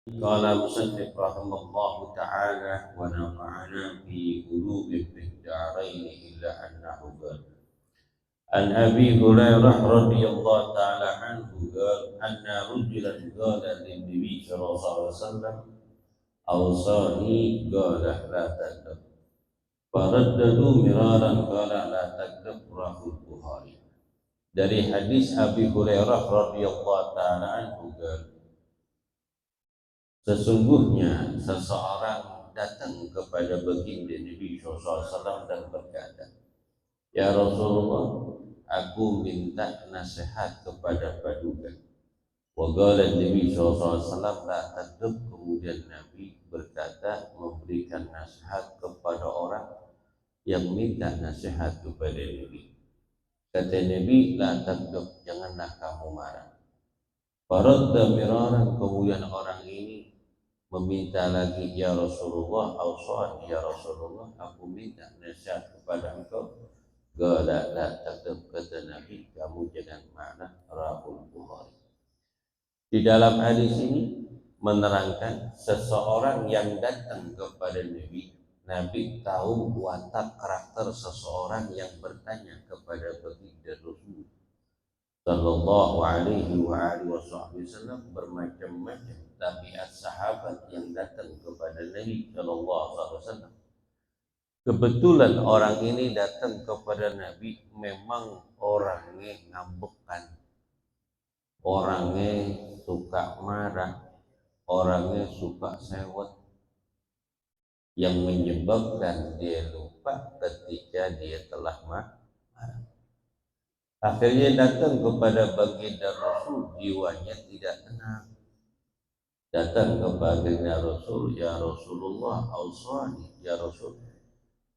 قال مصنف رحمه الله تعالى ونفعنا في قلوب في الدارين إلا أنه قال عن أبي هريرة رضي الله تعالى عنه قال أن رجلا قال للنبي صلى الله عليه وسلم أوصاني قال لا تكذب فرددوا مرارا قال لا تكذب رواه البخاري. Dari hadis Abi Hurairah radhiyallahu taala anhu, sesungguhnya seseorang datang kepada baginda Nabi SAW dan berkata, Ya Rasulullah, aku minta nasihat kepada paduka. Wa qala Nabi SAW la tadub, kemudian Nabi berkata memberikan nasihat kepada orang yang minta nasihat kepada Nabi. Kata Nabi, la tadub, janganlah kamu marah. Faradda miraran, kemudian orang ini meminta lagi, ya Rasulullah, awsani ya Rasulullah, aku minta nasihat kepada engkau. Qala la tadub, kata Nabi, kamu jangan marah. Rahul Bukhari. Di dalam hadis ini menerangkan seseorang yang datang kepada Nabi. Nabi tahu watak karakter seseorang yang bertanya kepada baginda Rasul Sallallahu alaihi wasallam, bermacam-macam tabiat sahabat yang datang kepada Nabi Sallallahu alaihi wasallam. Kebetulan orang ini datang kepada Nabi memang orangnya ngambekan, orangnya suka marah, orangnya suka sewot, yang menyebabkan dia lupa ketika dia telah marah. Akhirnya datang kepada baginda Rasul, jiwanya tidak tenang. Datang kepada Rasul, ya Rasulullah, auswani, ya Rasul,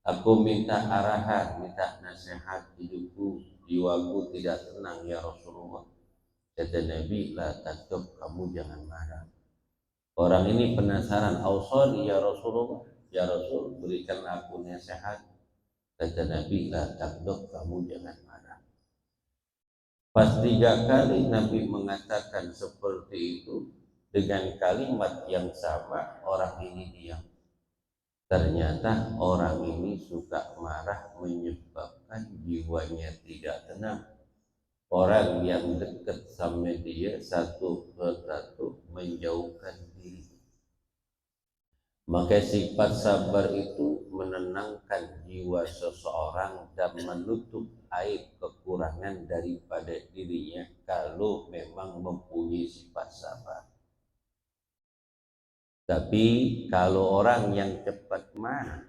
aku minta arahan, minta nasihat, hidupku, jiwaku tidak tenang ya Rasulullah. Kata Nabi, la takut, kamu jangan marah. Orang ini penasaran, auswani ya Rasulullah, ya Rasul, berikan aku nasihat. Kata Nabi, la takut, kamu jangan marah. Pas 3 kali Nabi mengatakan seperti itu, dengan kalimat yang sama orang ini diam. Ternyata orang ini suka marah menyebabkan jiwanya tidak tenang. Orang yang dekat sama dia satu persatu menjauhkan diri. Maka sifat sabar itu menenangkan jiwa seseorang dan menutup aib kekurangan daripada dirinya kalau memang mempunyai sifat sabar. Tapi kalau orang yang cepat marah,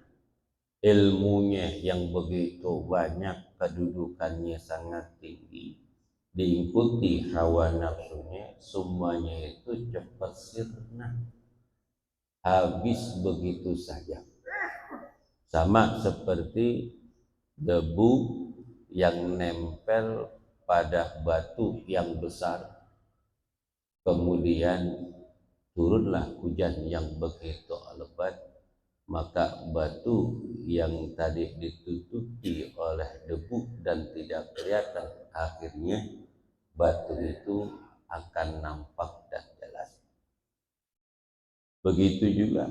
ilmunya yang begitu banyak, kedudukannya sangat tinggi, diikuti hawa nafsunya, semuanya itu cepat sirna, habis begitu saja. Sama seperti debu yang nempel pada batu yang besar, kemudian turunlah hujan yang begitu lebat, maka batu yang tadi ditutupi oleh debu dan tidak kelihatan, akhirnya batu itu akan nampak dan jelas. Begitu juga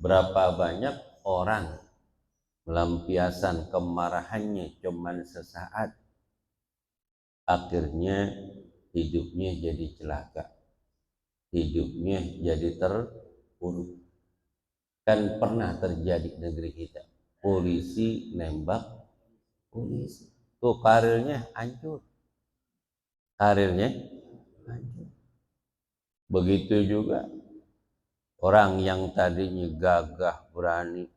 berapa banyak orang melampiaskan kemarahannya cuman sesaat, akhirnya hidupnya jadi celaka, hidupnya jadi terpuruk. Kan pernah terjadi negeri kita, polisi nembak polisi, tuh karirnya hancur, karirnya hancur. Begitu juga orang yang tadinya gagah, berani,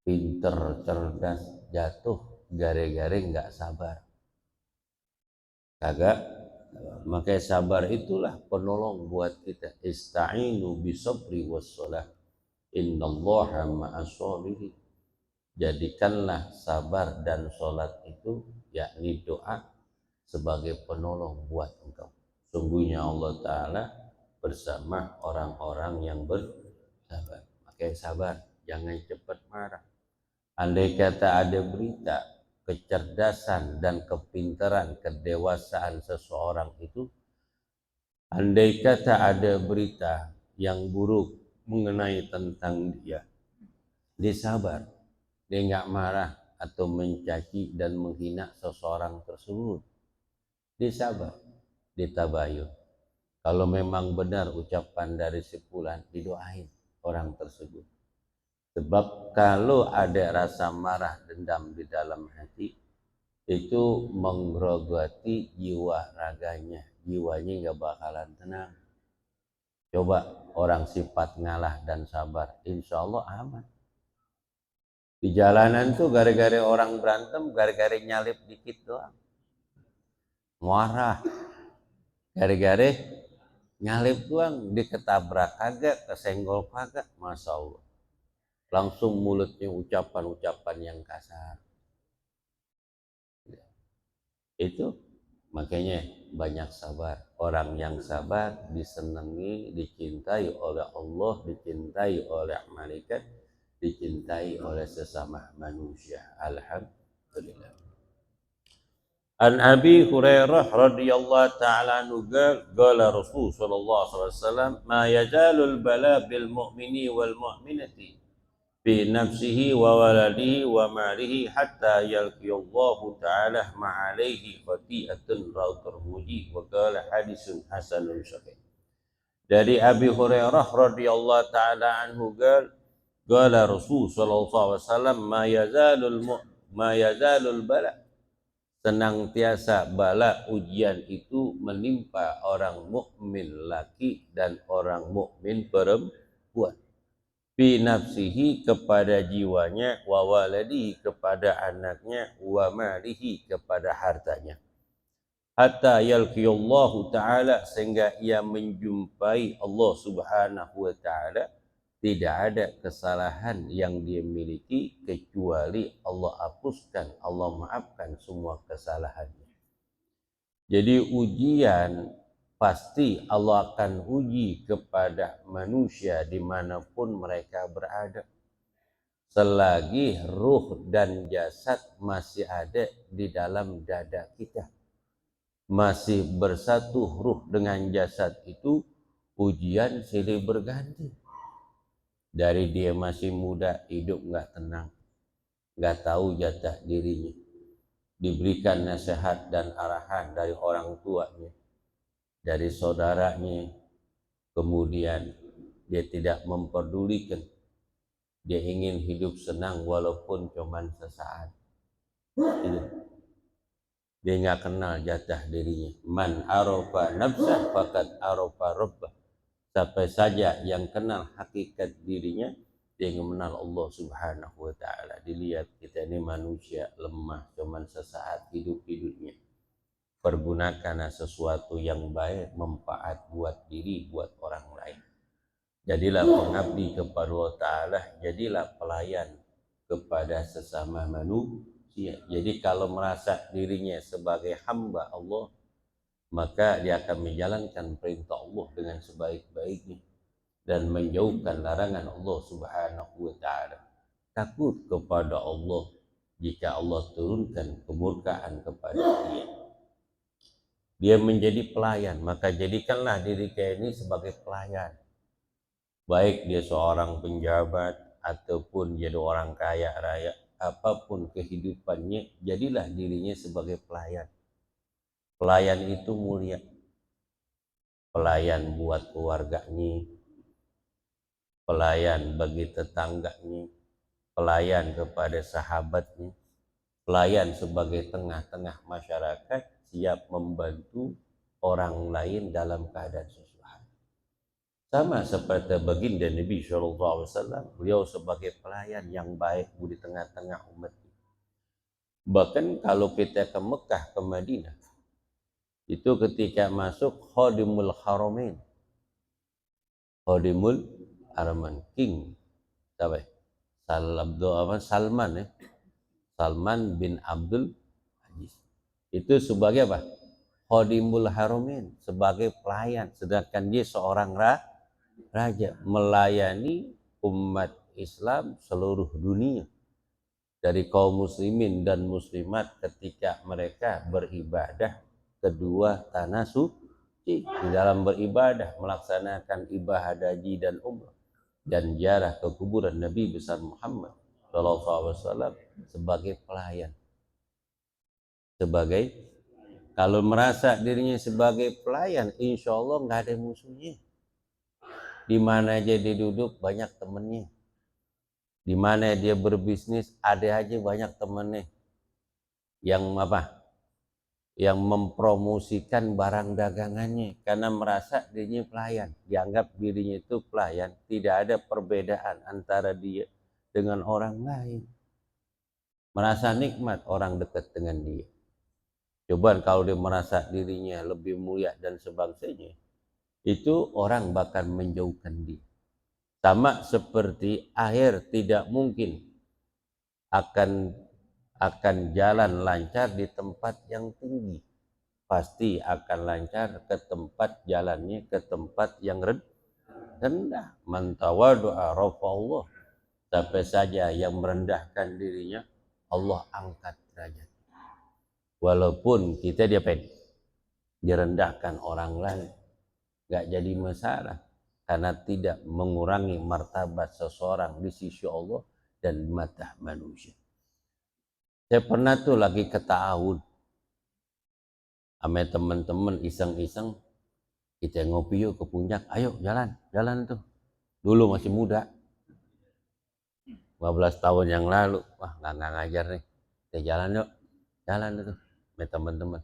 pinter, cerdas, jatuh gara-gara nggak sabar. Kagak. Maka sabar itulah penolong buat kita. Ista'inu bisabri wassalah, innallaha ma'as sabirin. Jadikanlah sabar dan sholat itu, yakni doa, sebagai penolong buat engkau. Sungguhnya Allah Ta'ala bersama orang-orang yang bersabar. Maka sabar, jangan cepat marah. Andai kata ada berita kecerdasan dan kepintaran, kedewasaan seseorang itu, andai kata ada berita yang buruk mengenai tentang dia. Dia sabar, dia nggak marah atau mencaci dan menghina seseorang tersebut. Dia sabar, dia tabayun. Kalau memang benar ucapan dari si fulan, didoain orang tersebut. Sebab kalau ada rasa marah dendam di dalam hati, itu menggerogoti jiwa raganya. Jiwanya nggak bakalan tenang. Coba orang sifat ngalah dan sabar, insya Allah aman. Di jalanan tuh gara-gara orang berantem, gara-gara nyalip dikit doang. Marah. Gara-gara nyalip doang, diketabrak kagak, kesenggol kagak, Masya Allah. Langsung mulutnya ucapan-ucapan yang kasar. Itu makanya banyak sabar. Orang yang sabar disenangi, dicintai oleh Allah, dicintai oleh malaikat, dicintai oleh sesama manusia. Alhamdulillah. An Abi Hurairah radhiyallahu ta'ala anhu qala Rasul sallallahu alaihi wasallam ma yazalul bala bil mu'mini wal mu'minati fi nafsihi wa waladihi wa malihi hatta yalqiyallahu ta'ala ma alaihi khati'atun rawu Tirmidzi wa qala hadisun hasanun sahih. Dari Abi Hurairah radhiyallahu ta'ala anhu qala Rasul sallallahu alaihi wasallam ma yazalul bala, senantiasa bala ujian itu menimpa orang mukmin laki dan orang mukmin perempuan. Fi nafsihi, kepada jiwanya, wa waladihi, kepada anaknya, wa malihi, kepada hartanya. Hatta yalqiyallahu ta'ala, sehingga ia menjumpai Allah subhanahu wa ta'ala. Tidak ada kesalahan yang dia miliki kecuali Allah hapuskan, Allah maafkan semua kesalahannya. Jadi ujian pasti Allah akan uji kepada manusia dimanapun mereka berada. Selagi ruh dan jasad masih ada di dalam dada kita, masih bersatu ruh dengan jasad itu, ujian silih berganti. Dari dia masih muda, hidup nggak tenang, nggak tahu jatah dirinya, diberikan nasihat dan arahan dari orang tuanya, dari saudaranya, kemudian dia tidak memperdulikan, dia ingin hidup senang walaupun cuman sesaat. Dia nggak kenal jatah dirinya. Man arafa nafsah faqad arafa rabbah. Sampai saja yang kenal hakikat dirinya, dia mengenal Allah subhanahu wa ta'ala. Dilihat kita ini manusia lemah, cuman sesaat hidup-hidupnya. Pergunakan sesuatu yang baik, manfaat buat diri, buat orang lain. Jadilah pengabdi kepada Allah ta'ala, jadilah pelayan kepada sesama manusia. Jadi kalau merasa dirinya sebagai hamba Allah, maka dia akan menjalankan perintah Allah dengan sebaik-baiknya dan menjauhkan larangan Allah subhanahu wa ta'ala. Takut kepada Allah jika Allah turunkan kemurkaan kepada dia. Dia menjadi pelayan, maka jadikanlah diri kita ini sebagai pelayan. Baik dia seorang penjabat ataupun jadi orang kaya raya, apapun kehidupannya, jadilah dirinya sebagai pelayan. Pelayan itu mulia. Pelayan buat keluarganya, pelayan bagi tetangganya, pelayan kepada sahabatnya, pelayan sebagai tengah-tengah masyarakat, siap membantu orang lain dalam keadaan susah. Sama seperti baginda Nabi SAW, beliau sebagai pelayan yang baik di tengah-tengah umat. Bahkan kalau kita ke Mekah, ke Madinah, itu ketika masuk Khadimul Haramain, Khadimul Haramain, King Salman ya, Salman bin Abdul Aziz, itu sebagai apa? Khadimul Haramain, sebagai pelayan, sedangkan dia seorang raja, melayani umat Islam seluruh dunia, dari kaum muslimin dan muslimat ketika mereka beribadah kedua tanah suci di dalam beribadah, melaksanakan ibadah haji dan umrah, dan ziarah ke kuburan Nabi besar Muhammad SAW sebagai pelayan. Kalau merasa dirinya sebagai pelayan, insya Allah nggak ada musuhnya. Di mana aja dia duduk banyak temennya. Di mana dia berbisnis ada aja banyak temennya. Yang yang mempromosikan barang dagangannya karena merasa dirinya pelayan, dianggap dirinya itu pelayan, tidak ada perbedaan antara dia dengan orang lain, merasa nikmat orang dekat dengan dia. Coba kalau dia merasa dirinya lebih mulia dan sebangsanya, itu orang bakal menjauhkan dia. Sama seperti air tidak mungkin akan jalan lancar di tempat yang tinggi, pasti akan lancar ke tempat jalannya ke tempat yang rendah. Man tawadu'a rafa'allah, sampai saja yang merendahkan dirinya Allah angkat derajat. Walaupun kita direndahkan orang lain, nggak jadi masalah karena tidak mengurangi martabat seseorang di sisi Allah dan mata manusia. Saya pernah tuh lagi ke ta'awun sama teman-teman iseng-iseng, kita ngopi yuk ke puncak, ayo jalan tuh. Dulu masih muda, 15 tahun yang lalu, wah nggak ngajar nih, kita jalan yuk, jalan tuh sama teman-teman.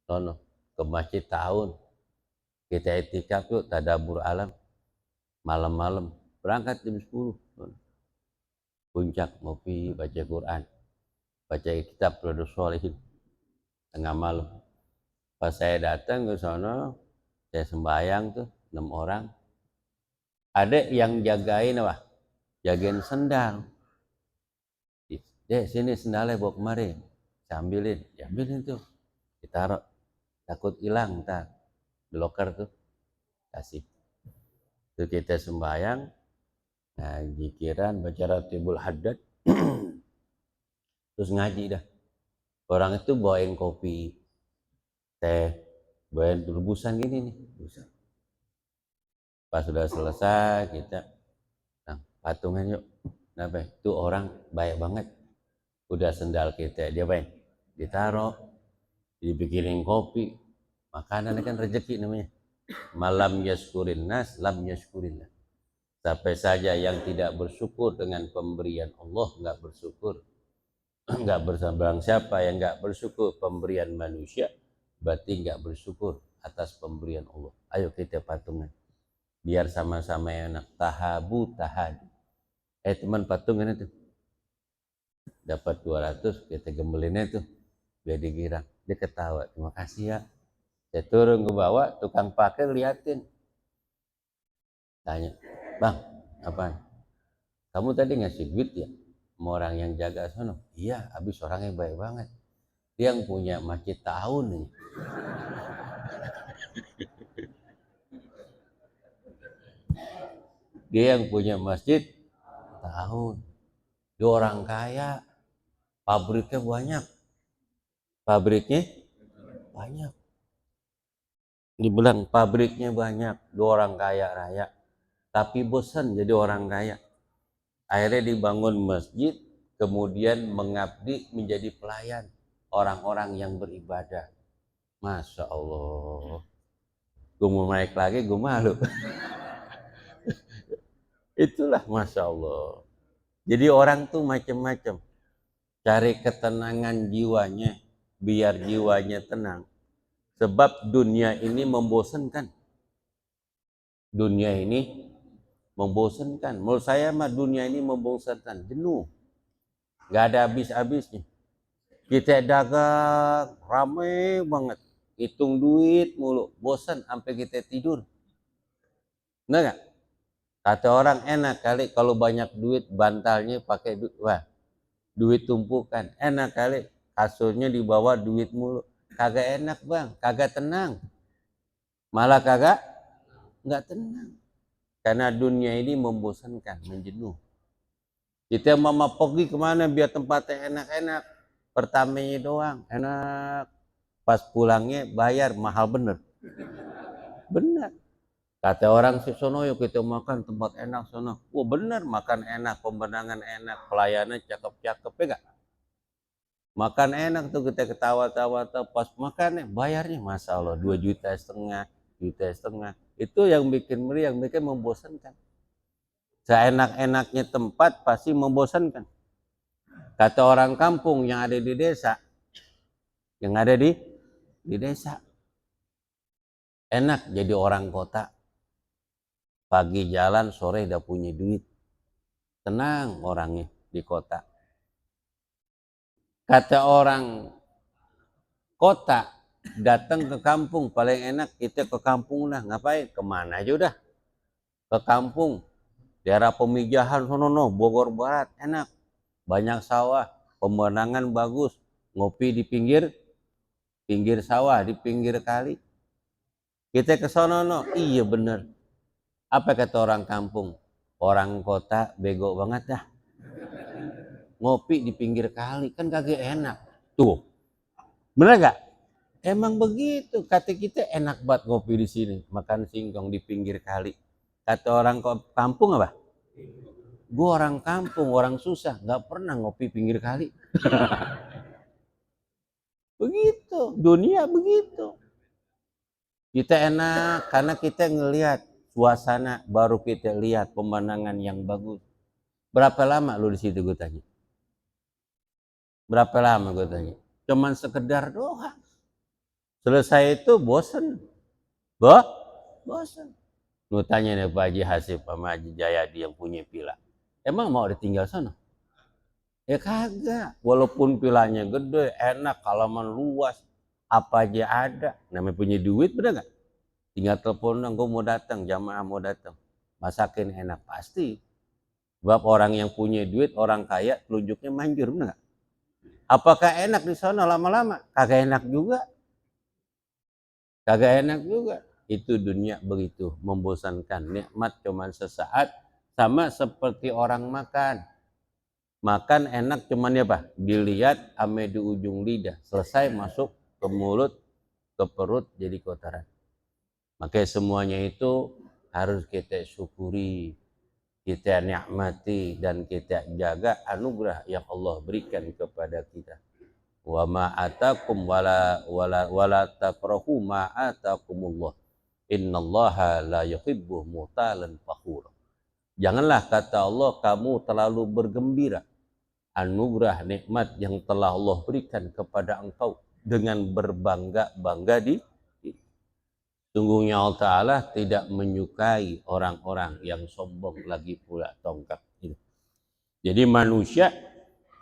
Sono ke masjid tahun, kita itikaf yuk, tadabbur alam, malam-malam berangkat jam 10, puncak ngopi, baca Quran, baca kitab Riyadhus Shalihin, tengah malam. Pas saya datang ke sana, saya sembahyang tuh 6 orang. Ada yang jagain jagain sendal. Dek, sini sendalnya bawa kemarin, saya ambilin tuh, ditaruh, takut hilang ntar di loker tuh, kasih. Itu kita sembahyang, nah zikiran, baca Ratibul Haddad, terus ngaji dah. Orang itu bawain kopi, teh, bawain rebusan gini nih, rebusan. Pas sudah selesai kita patungan yuk. Kenapa? Itu orang baik banget. Udah sendal kita dia ditaruh, dibikinin kopi, makanan kan rezeki namanya. Malam yaskurin nas, lam yaskurillah. Sampai saja yang tidak bersyukur dengan pemberian Allah nggak bersyukur. Nggak bersabarang siapa yang nggak bersyukur pemberian manusia, berarti nggak bersyukur atas pemberian Allah. Ayo kita patungan, biar sama-sama enak. Tahabu tahadu. Teman patungan itu dapat 200, kita gembelinnya tuh biar dikira. Dia ketawa, terima kasih ya. Saya turun ke bawah, tukang parkir liatin, tanya, bang, apaan? Kamu tadi ngasih duit ya sama orang yang jaga sono? Iya, habis orangnya baik banget. Dia yang punya masjid tahun nih. Dia yang punya masjid tahun. Dia orang kaya, pabriknya banyak. Dibilang pabriknya banyak, dia orang kaya raya, tapi bosan jadi orang kaya. Akhirnya dibangun masjid, kemudian mengabdi menjadi pelayan orang-orang yang beribadah. Masya Allah, gue mau naik lagi, gue malu. Itulah Masya Allah. Jadi orang tuh macam-macam, cari ketenangan jiwanya, biar jiwanya tenang. Sebab dunia ini membosankan. Dunia ini membosankan. Menurut saya mah dunia ini membosankan, jenuh. Gak ada habis-habisnya. Kita dagang rame banget, hitung duit mulu, bosan sampai kita tidur. Benar gak? Kata orang enak kali kalau banyak duit, bantalnya pakai duit. Wah, duit tumpukan. Enak kali kasurnya dibawa duit mulu. Kagak enak bang, kagak tenang. Malah nggak tenang. Karena dunia ini membosankan, menjenuh. Kita mau pergi kemana biar tempatnya enak-enak. Pertamanya doang enak, pas pulangnya bayar mahal bener. Benar. Kata orang si sono yuk kita makan tempat enak sono. Wah benar, makan enak, pemandangan enak, pelayanan cakep-cakep ya gak? Makan enak tuh kita ketawa-tawa tuh pas makannya bayarnya Masya Allah 2,5 juta, juta setengah. Itu yang bikin meriah, yang bikin membosankan. Seenak-enaknya tempat pasti membosankan. Kata orang kampung yang ada di desa, yang ada di desa, enak jadi orang kota. Pagi jalan, sore udah punya duit. Tenang orangnya di kota. Kata orang kota, datang ke kampung, paling enak kita ke kampung lah. Ngapain? Kemana aja udah. Ke kampung. Daerah Pemijahan, sono Bogor Barat, enak. Banyak sawah, pemandangan bagus. Ngopi di pinggir sawah, di pinggir kali. Kita ke sono, iya bener. Apa kata orang kampung? Orang kota bego banget dah. Ngopi di pinggir kali, kan kagak enak. Tuh, bener gak? Emang begitu, kata kita enak banget ngopi di sini. Makan singkong di pinggir kali. Kata orang kampung apa? Gue orang kampung, orang susah, gak pernah ngopi pinggir kali. Begitu, dunia begitu. Kita enak karena kita ngelihat suasana, baru kita lihat pemandangan yang bagus. Berapa lama lu di situ gue tanya? Berapa lama gue tanya? Cuman sekedar doang. Selesai itu bosen. Bosen. Lu tanya nih Pak Haji Hasib sama Haji Jayadi yang punya villa. Emang mau ditinggal sana? Ya kagak. Walaupun villanya gede, enak, halaman luas, apa aja ada. Namanya punya duit, bener gak? Tinggal telepon dong, gue mau datang, jamaah mau datang. Masakin enak, pasti. Sebab orang yang punya duit, orang kaya, telunjuknya manjur, bener gak? Apakah enak di sana lama-lama? Kagak enak juga. Kagak enak juga. Itu dunia begitu, membosankan. Nikmat cuman sesaat, sama seperti orang makan. Makan enak cuman ya apa? Dilihat ame di ujung lidah. Selesai masuk ke mulut, ke perut jadi kotoran. Makanya semuanya itu harus kita syukuri, kita nikmati dan kita jaga anugerah yang Allah berikan kepada kita. Wa ma atakum wala takrahu ma atakumullah. Innallaha la yuhibbu mutalan fakhura. Janganlah kata Allah kamu terlalu bergembira anugerah nikmat yang telah Allah berikan kepada engkau dengan berbangga-bangga di sungguhnya Allah Ta'ala tidak menyukai orang-orang yang sombong lagi pula tongkat. Jadi manusia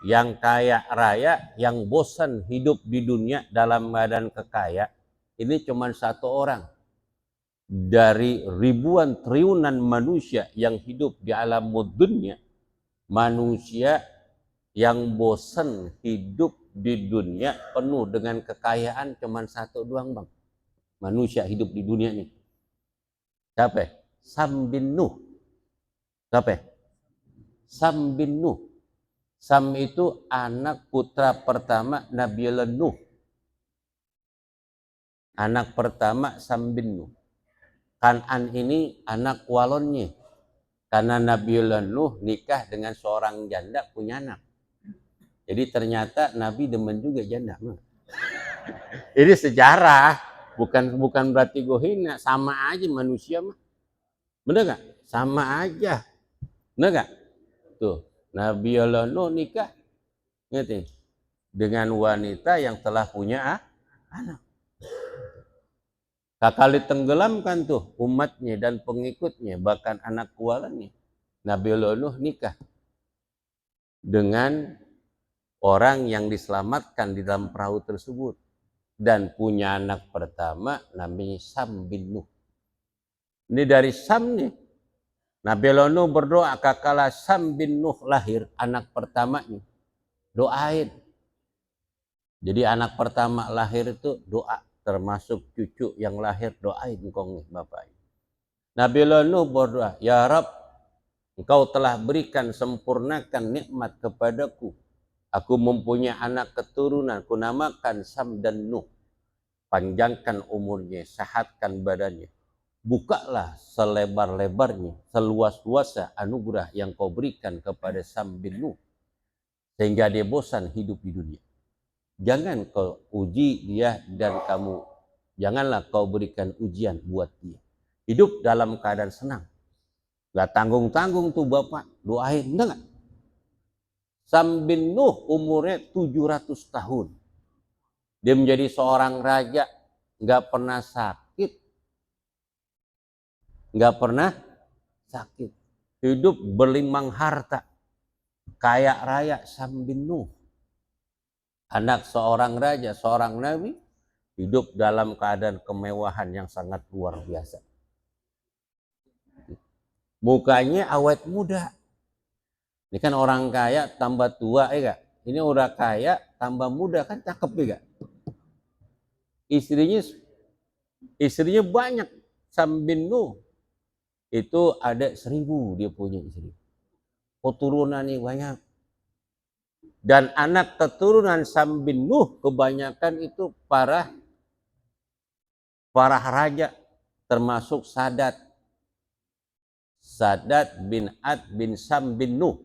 yang kaya raya, yang bosan hidup di dunia dalam badan kekaya, ini cuma satu orang. Dari ribuan triliunan manusia yang hidup di alam dunia, manusia yang bosan hidup di dunia penuh dengan kekayaan cuma satu doang bang. Manusia hidup di dunia ini. Siapa? Sam bin Nuh. Siapa? Sam bin Nuh. Sam itu anak putra pertama Nabiullah Nuh. Anak pertama Sam bin Nuh. Kanan ini anak walonnya. Karena Nabiullah Nuh nikah dengan seorang janda punya anak. Jadi ternyata Nabi demen juga janda. Ini sejarah. Bukan berarti gue hina, sama aja manusia mah. Bener gak? Sama aja. Bener gak? Tuh, Nabiullah Nuh nikah ngerti? Dengan wanita yang telah punya anak. Kakali tenggelamkan tuh umatnya dan pengikutnya, bahkan anak kualannya. Nabiullah Nuh nikah dengan orang yang diselamatkan di dalam perahu tersebut. Dan punya anak pertama namanya Sam bin Nuh. Ini dari Sam nih. Nabiullah Nuh berdoa kakala Sam bin Nuh lahir anak pertamanya. Doain. Jadi anak pertama lahir itu doa. Termasuk cucu yang lahir doain kong nih bapak. Nabiullah Nuh berdoa, ya Rab, engkau telah berikan sempurnakan nikmat kepadaku. Aku mempunyai anak keturunan, ku namakan Sam dan Nuh. Panjangkan umurnya, sehatkan badannya. bukalah selebar-lebarnya, seluas-luasnya anugerah yang kau berikan kepada Sam bin Nuh, sehingga dia bosan hidup di dunia. Jangan kau uji dia dan janganlah kau berikan ujian buat dia. Hidup dalam keadaan senang. Gak tanggung-tanggung tuh bapak, doain, enggak. Sam bin Nuh umurnya 700 tahun. Dia menjadi seorang raja, gak pernah sakit. Gak pernah sakit. Hidup berlimpah harta. Kaya raya Sam bin Nuh. Anak seorang raja, seorang nabi, hidup dalam keadaan kemewahan yang sangat luar biasa. Mukanya awet muda. Ini kan orang kaya tambah tua, ya gak? Ini udah kaya tambah muda, kan cakep ya gak? Istrinya banyak. Sam bin Nuh itu ada 1000 dia punya istri. Keturunannya banyak. Dan anak keturunan Sam bin Nuh kebanyakan itu para raja, termasuk Sadat bin Ad bin Sam bin Nuh.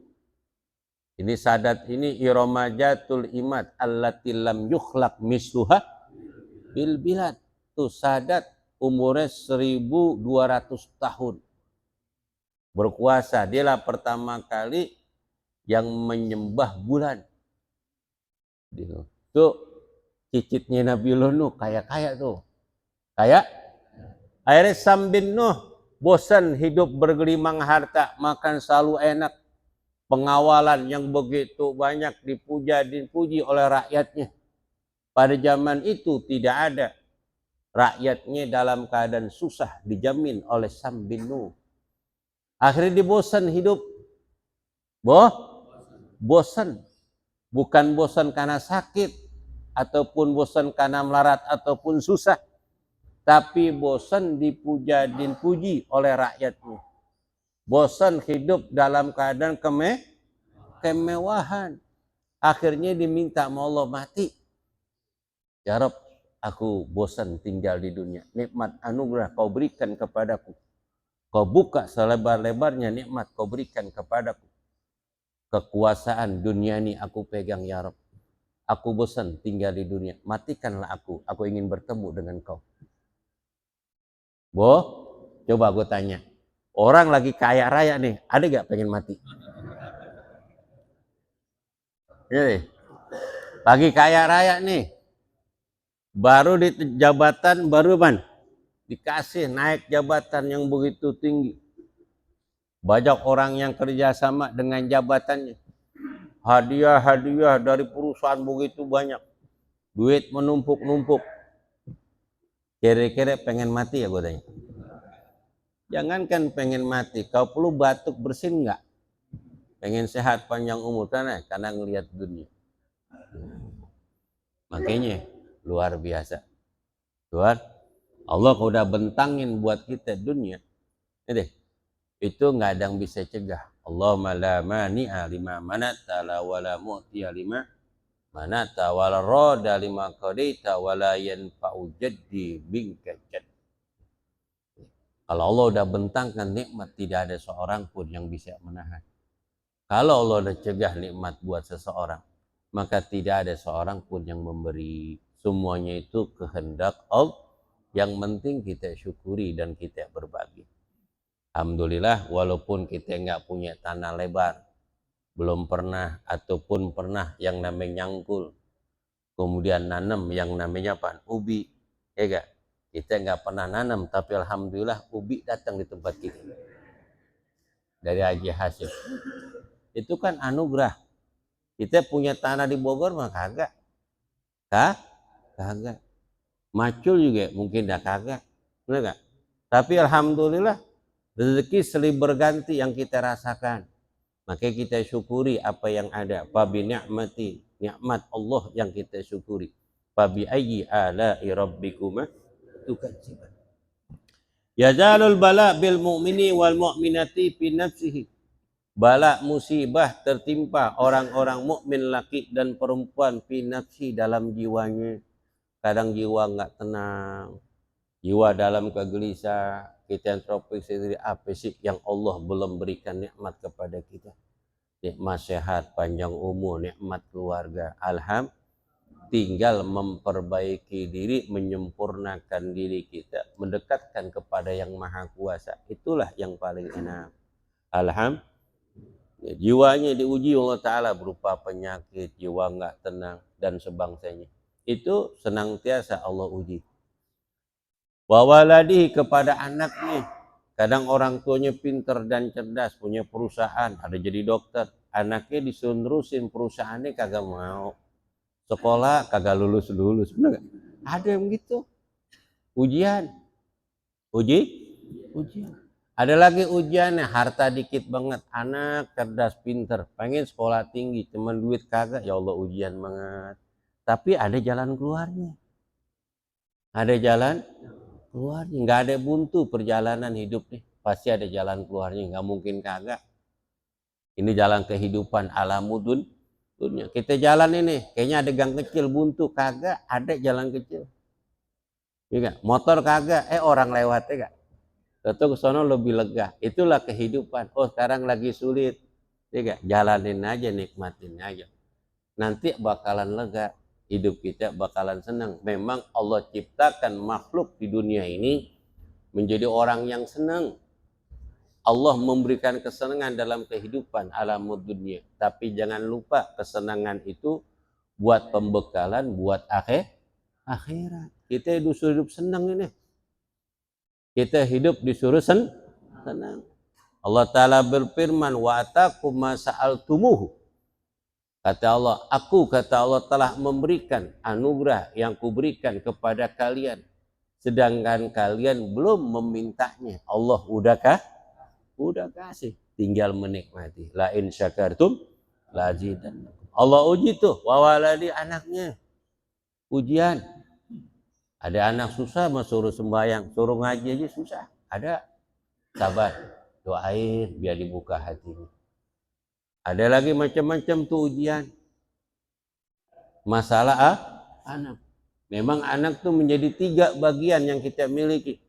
Ini Sadat ini iromajatul imad allati lam yukhlaq misluha bil bilad. Tuh Sadat umurnya 1200 tahun. Berkuasa, dialah pertama kali yang menyembah bulan. Tuh cicitnya Nabiullah Nuh kaya-kaya tuh. Kaya. Akhirnya Sam bin Nuh bosan hidup bergelimang harta, makan selalu enak. Pengawalan yang begitu banyak dipuji oleh rakyatnya. Pada zaman itu tidak ada. Rakyatnya dalam keadaan susah dijamin oleh Sam bin Nuh. Akhirnya dia bosan hidup. Bosan. Bukan bosan karena sakit, ataupun bosan karena melarat, ataupun susah. Tapi bosan dipuji oleh rakyatnya. Bosan hidup dalam keadaan kemewahan. Akhirnya diminta sama Allah mati. Ya Rabb, aku bosan tinggal di dunia. Nikmat anugerah kau berikan kepadaku. Kau buka selebar-lebarnya nikmat kau berikan kepadaku. Kekuasaan dunia ini aku pegang ya Rabb. Aku bosan tinggal di dunia. Matikanlah aku. Aku ingin bertemu dengan kau. Coba gue tanya. Orang lagi kaya raya nih. Ada gak pengen mati? Ini, lagi kaya raya nih. Baru di jabatan baru dikasih naik jabatan yang begitu tinggi. Banyak orang yang kerjasama dengan jabatannya. Hadiah dari perusahaan begitu banyak. Duit menumpuk-numpuk. Kira-kira pengen mati ya gue tanya. Jangankan pengen mati, kau perlu batuk bersin enggak? Pengen sehat panjang umur karena ngelihat dunia. Makanya luar biasa. Tuhan, Allah udah bentangin buat kita dunia. Ini itu nggak ada yang bisa cegah. Allahumma la mani'a lima manata la wala mu'tiya lima manata wala rada lima qadaita wala yanfa'u jaddi minka jadd. Kalau Allah udah bentangkan nikmat, tidak ada seorang pun yang bisa menahan. Kalau Allah udah cegah nikmat buat seseorang, maka tidak ada seorang pun yang memberi. Semuanya itu kehendak Allah. Yang penting kita syukuri dan kita berbagi. Alhamdulillah, walaupun kita nggak punya tanah lebar, belum pernah ataupun pernah yang namanya nyangkul, kemudian nanam yang namanya apa? Ubi, ya gak? Kita nggak pernah nanam, tapi alhamdulillah ubi datang di tempat kita dari Haji Hasyim. Itu kan anugerah. Kita punya tanah di Bogor mah kagak, kagak. Macul juga mungkin dah kagak, benar gak? Tapi alhamdulillah rezeki silih berganti yang kita rasakan. Maka kita syukuri apa yang ada. Fabi ni'mati, nikmat Allah yang kita syukuri. Fabi ayyi ala'i rabbikuma tukadziban. Yazalul bala bil mu'mini wal mu'minati fi nafsihi. Bala musibah tertimpa orang-orang mukmin laki dan perempuan fi nafsi dalam jiwanya. Kadang jiwa enggak tenang. Jiwa dalam kegelisahan. Kita yang tropik sendiri apa sih yang Allah belum berikan nikmat kepada kita? Nikmat sehat, panjang umur, nikmat keluarga. Alhamdulillah, tinggal memperbaiki diri, menyempurnakan diri kita, mendekatkan kepada yang maha kuasa. Itulah yang paling enak. Alhamdulillah. Jiwanya diuji Allah Ta'ala berupa penyakit, jiwa nggak tenang, dan sebangsanya. Itu senantiasa Allah uji. Wawaladi kepada anaknya. Kadang orang tuanya pinter dan cerdas, punya perusahaan, ada jadi dokter. Anaknya disuruh nerusin perusahaannya kagak mau. Sekolah kagak lulus-lulus. Bener gak? Ada yang gitu. Ujian. Ujian. Ada lagi ujiannya, harta dikit banget, anak cerdas pinter, pengen sekolah tinggi, cuman duit kagak, ya Allah ujian banget. Tapi ada jalan keluarnya. Ada jalan keluarnya, nggak ada buntu perjalanan hidup nih, pasti ada jalan keluarnya, nggak mungkin kagak. Ini jalan kehidupan alamudun dunia. Kita jalan ini, kayaknya ada gang kecil buntu, kagak, ada jalan kecil. Iya, motor kagak, orang lewatnya gak. Tentu ke sono lebih lega. Itulah kehidupan. Oh, sekarang lagi sulit. Ya, jalanin aja, nikmatin aja. Nanti bakalan lega. Hidup kita bakalan senang. Memang Allah ciptakan makhluk di dunia ini menjadi orang yang senang. Allah memberikan kesenangan dalam kehidupan alam dunia. Tapi jangan lupa kesenangan itu buat pembekalan, buat akhirat. Kita hidup senang ini. Kita hidup disuruh senang. Allah Ta'ala berfirman, wa atakum ma sa'altumuhu. Kata Allah, kata Allah telah memberikan anugerah yang kuberikan kepada kalian. Sedangkan kalian belum memintanya. Allah udah kasih. Tinggal menikmati. La in syakartum la azidannakum. Allah uji tuh, wawaladi anaknya. Ujian. Ada anak susah mau suruh sembahyang, suruh ngaji aja susah. Ada, sabar, doain biar dibuka hatinya. Ada lagi macam-macam tuh ujian. Masalah anak. Memang anak tuh menjadi 3 bagian yang kita miliki.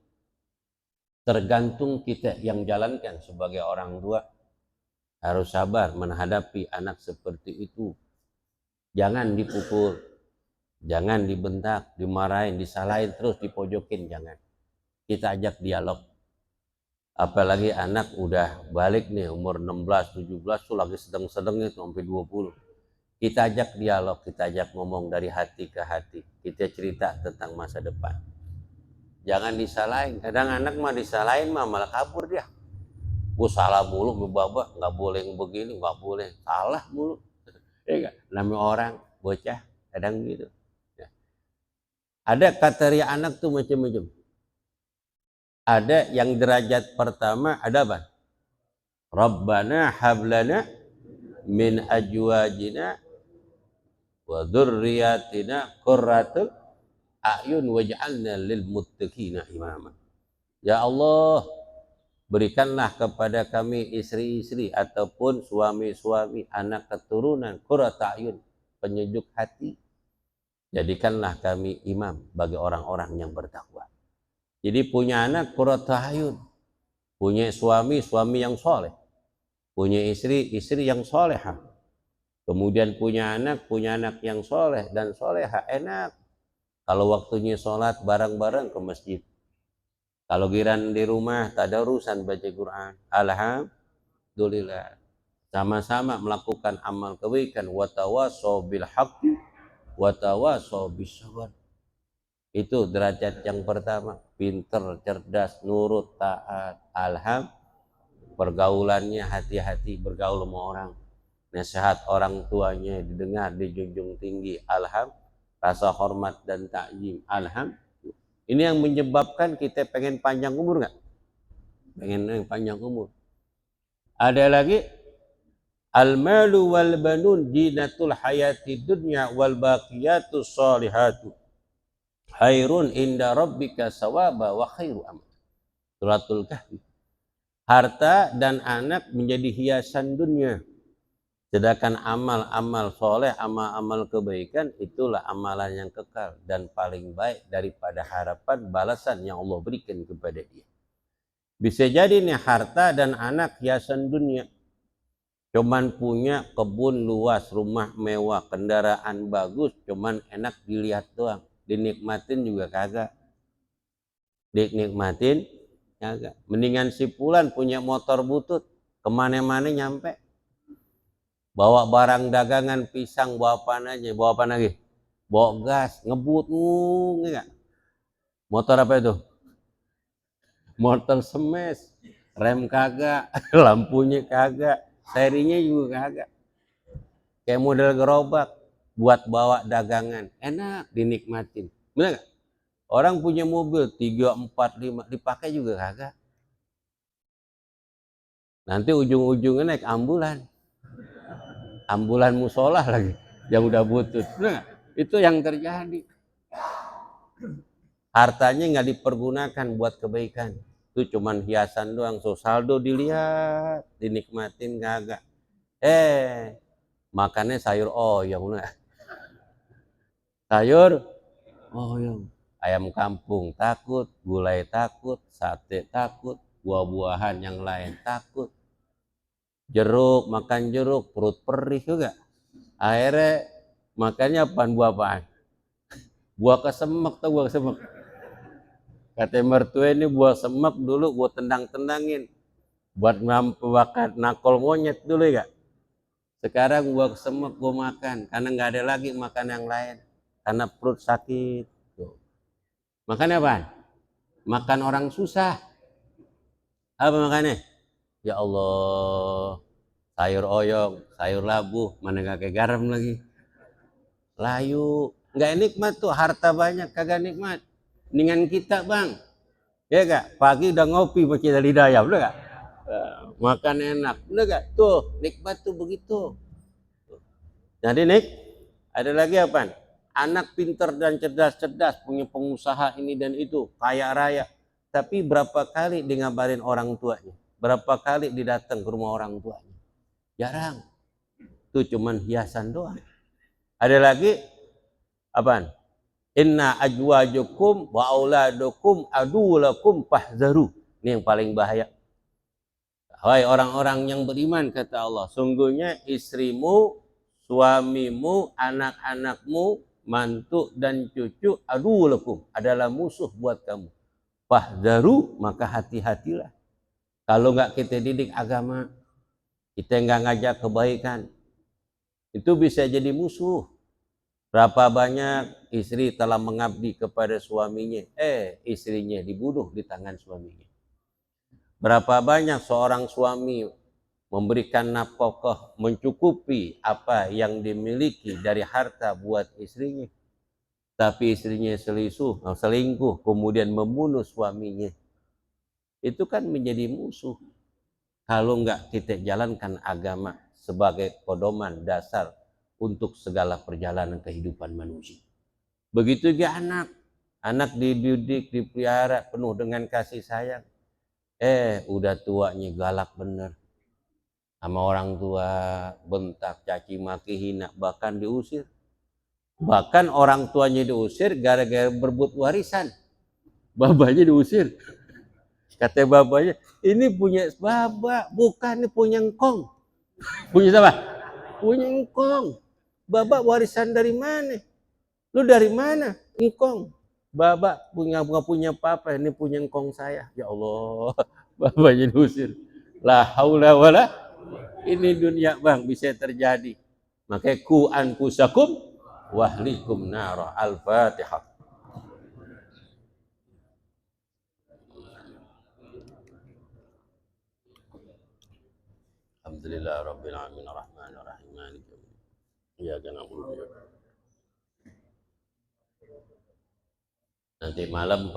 Tergantung kita yang jalankan sebagai orang tua. Harus sabar menghadapi anak seperti itu. Jangan dipukul. Jangan dibentak, dimarahin, disalahin, terus dipojokin, jangan. Kita ajak dialog. Apalagi anak udah balik nih, umur 16, 17 tuh lagi sedang-sedangnya sampai 20. Kita ajak dialog, kita ajak ngomong dari hati ke hati. Kita cerita tentang masa depan. Jangan disalahin. Kadang anak mah disalahin mah malah kabur dia. Gue salah mulu, babak, nggak boleh begini, nggak boleh. Salah mulu. Ya gak? Namanya orang, bocah, kadang gitu. Ada kriteria anak tuh macam-macam. Ada yang derajat pertama, ada apa? Rabbana hablana min ajwajina wa dzurriyyatina qurratul a'yun waj'alna lil muttaqina imama. Ya Allah, berikanlah kepada kami istri-istri ataupun suami-suami, anak keturunan qurratul a'yun, penyejuk hati. Jadikanlah kami imam bagi orang-orang yang bertakwa. Jadi punya anak qurratul a'yun, punya suami yang soleh, punya istri yang solehah, kemudian punya anak yang soleh dan soleha. Enak kalau waktunya sholat bareng-bareng ke masjid. Kalau giran di rumah tak ada urusan baca Quran, alhamdulillah, sama-sama melakukan amal kebaikan. Watawassaw bil haqqi watawassaw bis sabr. Itu derajat yang pertama. Pinter, cerdas, nurut, taat. Alhamdulillah. Pergaulannya hati-hati bergaul sama orang. Nasihat orang tuanya didengar, dijunjung tinggi. Alhamdulillah. Rasa hormat dan takjim. Alhamdulillah. Ini yang menyebabkan kita pengen panjang umur nggak? Pengen panjang umur. Ada lagi, al-malu wal banun jinatul hayati dunya wal baqiyatus salihatu khairun inda rabbika sawaba wa khairu amal. Suratul Kahfi. Harta dan anak menjadi hiasan dunia. Sedangkan amal-amal soleh, amal-amal kebaikan, itulah amalan yang kekal dan paling baik daripada harapan balasan yang Allah berikan kepada dia. Bisa jadi nih harta dan anak hiasan dunia. Cuman punya kebun luas, rumah mewah, kendaraan bagus, cuman enak dilihat doang. Dinikmatin juga kagak. Dinikmatin kagak. Mendingan si Fulan punya motor butut, kemana-mana nyampe. Bawa barang dagangan, pisang, bawa apa aja, bawa apa lagi? Bawa gas, ngebut, enggak. Motor apa itu? Motor smash, rem kagak, lampunya kagak, serinya juga kagak. Kayak model gerobak, buat bawa dagangan, enak dinikmatin. Bener gak? Orang punya mobil 3, 4, 5, dipakai juga kagak. Nanti ujung-ujungnya naik ambulan. Ambulan musola lagi, yang udah butut. Bener gak? Itu yang terjadi. Hartanya nggak dipergunakan buat kebaikan. Itu cuman hiasan doang. So saldo dilihat, dinikmatin kagak. Makannya sayur oyong. Sayur oyong. Ayam kampung takut, gulai takut, sate takut, buah-buahan yang lain takut. Jeruk, makan jeruk, perut perih juga. Akhirnya makannya apaan, buah apaan? Buah kesemek, tau buah kesemek? Kata mertua ini buah semek dulu gua tendang-tendangin buat makan nakol monyet dulu ya. Sekarang buah semek gua makan karena nggak ada lagi makan yang lain karena perut sakit. Tuh. Makan apa? Makan orang susah. Apa makannya? Ya Allah, sayur oyong, sayur labu, mana gak kayak garam lagi. Layu, nggak nikmat tuh, harta banyak kagak nikmat. Dengan kita bang, ya gak? Pagi udah ngopi pakai lidah udah gak? Makan enak, udah gak? Tuh, nikmat tuh begitu. Jadi ada lagi apa? Anak pintar dan cerdas-cerdas, punya pengusaha ini dan itu, kaya raya. Tapi berapa kali dia ngabarin orang tuanya? Berapa kali didatang ke rumah orang tuanya? Jarang. Itu cuman hiasan doang. Ada lagi apaan? Inna ajwajukum wa auladukum adulakum fahzaru. Ini yang paling bahaya. Hai orang-orang yang beriman, kata Allah, sungguhnya istrimu, suamimu, anak-anakmu, mantu dan cucu adulakum adalah musuh buat kamu. Fahzaru, maka hati-hatilah. Kalau nggak kita didik agama, kita nggak ngajak kebaikan, itu bisa jadi musuh. Berapa banyak istri telah mengabdi kepada suaminya, istrinya dibunuh di tangan suaminya. Berapa banyak seorang suami memberikan nafkah mencukupi apa yang dimiliki dari harta buat istrinya, tapi istrinya selingkuh, kemudian membunuh suaminya. Itu kan menjadi musuh. Kalau enggak kita jalankan agama sebagai pedoman dasar untuk segala perjalanan kehidupan manusia. Begitu juga anak dididik, dipelihara penuh dengan kasih sayang. Udah tuanya galak bener sama orang tua, bentak, caci maki, hina, bahkan diusir. Bahkan orang tuanya diusir gara-gara berebut warisan. Babanya diusir. Kata babanya, ini punya baba, bukan ini punya engkong. Punya siapa? Punya engkong. Baba warisan dari mana? Lu dari mana? Engkong. Baba nggak punya apa-apa, ini punya engkong saya. Ya Allah, babanya diusir. La haula wala. Ini dunia bang bisa terjadi. Makanya ku anfusakum wahlikum nara. Al-Fatihah. Alhamdulillah rabbil alamin arrahmanir rahim maliki yaumiddin. Iyyaka na'budu wa iyyaka nasta'in. Nanti malam